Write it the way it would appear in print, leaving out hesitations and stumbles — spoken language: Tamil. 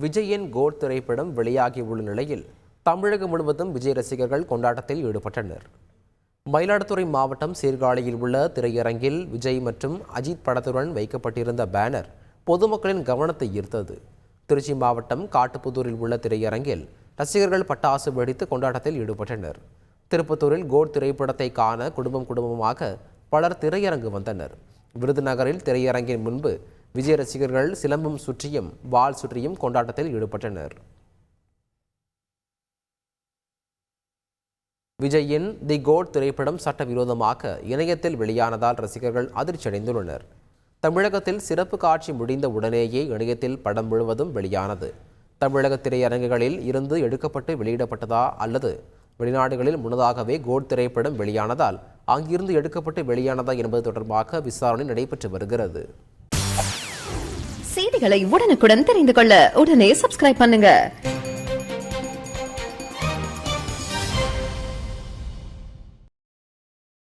விஜயின் கோட் திரைப்படம் வெளியாகியுள்ள நிலையில் தமிழகம் முழுவதும் விஜய் ரசிகர்கள் கொண்டாட்டத்தில் ஈடுபட்டனர். மயிலாடுதுறை மாவட்டம் சீர்காழியில் உள்ள திரையரங்கில் விஜய் மற்றும் அஜித் படத்துடன் வைக்கப்பட்டிருந்த பேனர் பொதுமக்களின் கவனத்தை ஈர்த்தது. திருச்சி மாவட்டம் காட்டுப்புதூரில் உள்ள திரையரங்கில் ரசிகர்கள் பட்டாசு வெடித்து கொண்டாட்டத்தில் ஈடுபட்டனர். திருப்பத்தூரில் கோட் திரைப்படத்தை காண குடும்பமாக பலர் திரையரங்கு வந்தனர். விருதுநகரில் திரையரங்கின் முன்பு விஜய் ரசிகர்கள் சிலம்பம் சுற்றியும் வாள் சுற்றியும் கொண்டாட்டத்தில் ஈடுபட்டனர். விஜயின் தி கோட் திரைப்படம் சட்டவிரோதமாக இணையத்தில் வெளியானதால் ரசிகர்கள் அதிர்ச்சியடைந்துள்ளனர். தமிழகத்தில் சிறப்பு காட்சி முடிந்த உடனேயே இணையத்தில் படம் முழுவதும் வெளியானது. தமிழக திரையரங்குகளில் இருந்து எடுக்கப்பட்டு வெளியிடப்பட்டதா அல்லது வெளிநாடுகளில் முன்னதாகவே கோட் திரைப்படம் வெளியானதால் அங்கிருந்து எடுக்கப்பட்டு வெளியானதா என்பது தொடர்பாக விசாரணை நடைபெற்று வருகிறது. செய்திகளை உடனுக்குடன் தெரிந்து கொள்ள உடனே சப்ஸ்கிரைப் பண்ணுங்க.